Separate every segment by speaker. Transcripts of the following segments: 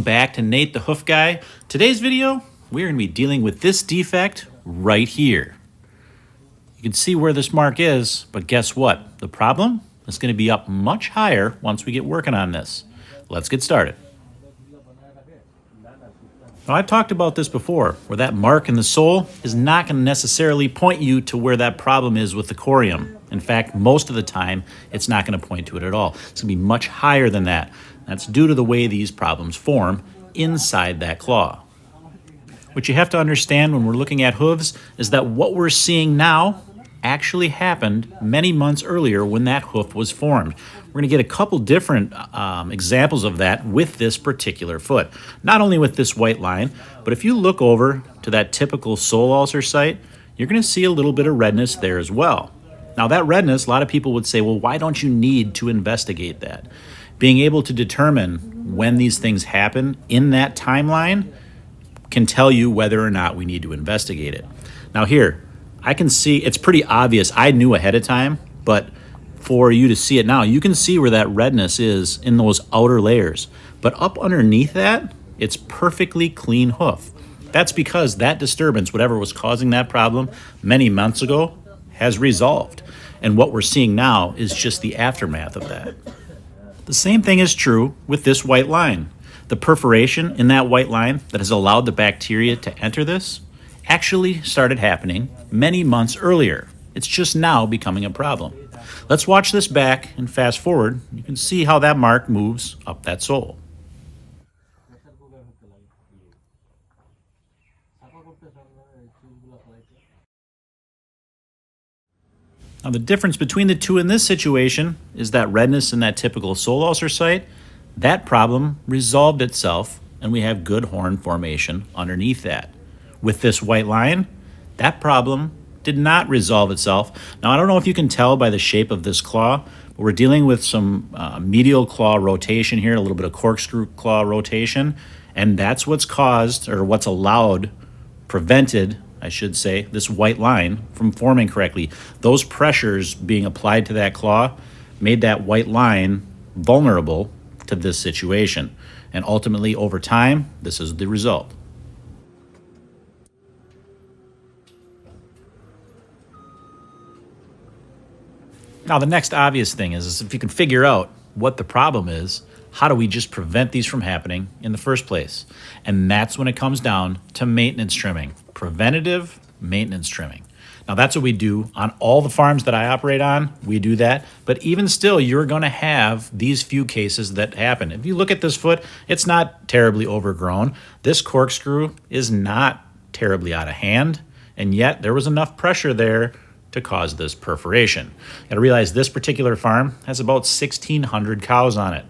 Speaker 1: Back to Nate the Hoof Guy. Today's video, we're going to be dealing with this defect right here. You can see where this mark is, but guess what? The problem is going to be up much higher once we get working on this. Let's get started. Now, I've talked about this before, where that mark in the sole is not going to necessarily point you to where that problem is with the corium. In fact, most of the time, it's not going to point to it at all. It's going to be much higher than that. That's due to the way these problems form inside that claw. What you have to understand when we're looking at hooves is that what we're seeing now actually happened many months earlier when that hoof was formed. We're going to get a couple different examples of that with this particular foot. Not only with this white line, but if you look over to that typical sole ulcer site, you're going to see a little bit of redness there as well. Now that redness, a lot of people would say, well, why don't you need to investigate that? Being able to determine when these things happen in that timeline can tell you whether or not we need to investigate it. Now here, I can see, it's pretty obvious. I knew ahead of time, but for you to see it now, you can see where that redness is in those outer layers. But up underneath that, it's perfectly clean hoof. That's because that disturbance, whatever was causing that problem many months ago, has resolved. And what we're seeing now is just the aftermath of that. The same thing is true with this white line. The perforation in that white line that has allowed the bacteria to enter this actually started happening many months earlier. It's just now becoming a problem. Let's watch this back and fast forward. You can see how that mark moves up that sole. Now the difference between the two in this situation is that redness in that typical sole ulcer site, that problem resolved itself and we have good horn formation underneath that. With this white line, that problem did not resolve itself. Now I don't know if you can tell by the shape of this claw, but we're dealing with some medial claw rotation here, a little bit of corkscrew claw rotation, and that's what's caused, or what's allowed, prevented, I should say, this white line from forming correctly. Those pressures being applied to that claw made that white line vulnerable to this situation. And ultimately, over time, this is the result. Now, the next obvious thing is if you can figure out what the problem is, how do we just prevent these from happening in the first place? And that's when it comes down to maintenance trimming. Preventative maintenance trimming. Now that's what we do on all the farms that I operate on. We do that, but even still, you're going to have these few cases that happen. If you look at this foot, it's not terribly overgrown. This corkscrew is not terribly out of hand, and yet there was enough pressure there to cause this perforation. You got to realize this particular farm has about 1,600 cows on it,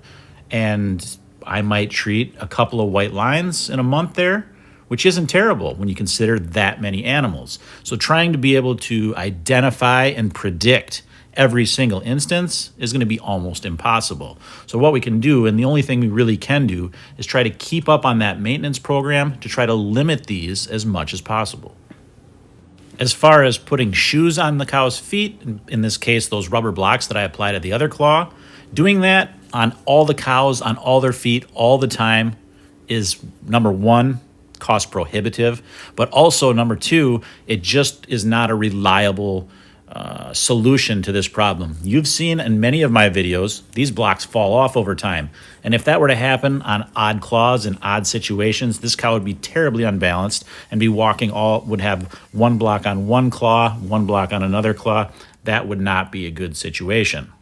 Speaker 1: and I might treat a couple of white lines in a month there, which isn't terrible when you consider that many animals. So trying to be able to identify and predict every single instance is going to be almost impossible. So what we can do, and the only thing we really can do, is try to keep up on that maintenance program to try to limit these as much as possible. As far as putting shoes on the cow's feet, in this case, those rubber blocks that I applied at the other claw, doing that on all the cows, on all their feet, all the time is, number one, cost prohibitive, but also number two, it just is not a reliable solution to this problem. You've seen in many of my videos, these blocks fall off over time. And if that were to happen on odd claws in odd situations, this cow would be terribly unbalanced and be walking would have one block on one claw, one block on another claw. That would not be a good situation.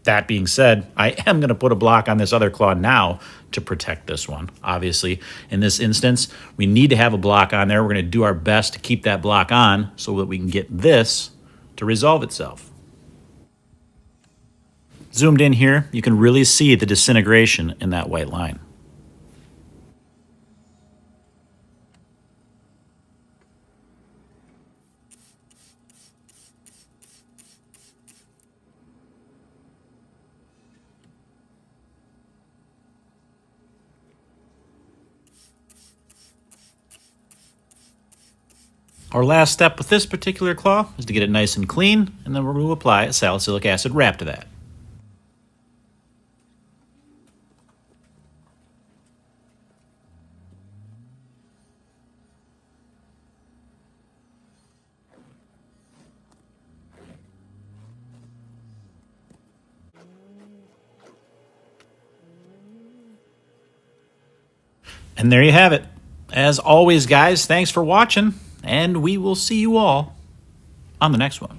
Speaker 1: That being said, I am going to put a block on this other claw now to protect this one. Obviously, in this instance, we need to have a block on there. We're going to do our best to keep that block on so that we can get this to resolve itself. Zoomed in here, you can really see the disintegration in that white line. Our last step with this particular claw is to get it nice and clean, and then we're going to apply a salicylic acid wrap to that. And there you have it. As always, guys, thanks for watching, and we will see you all on the next one.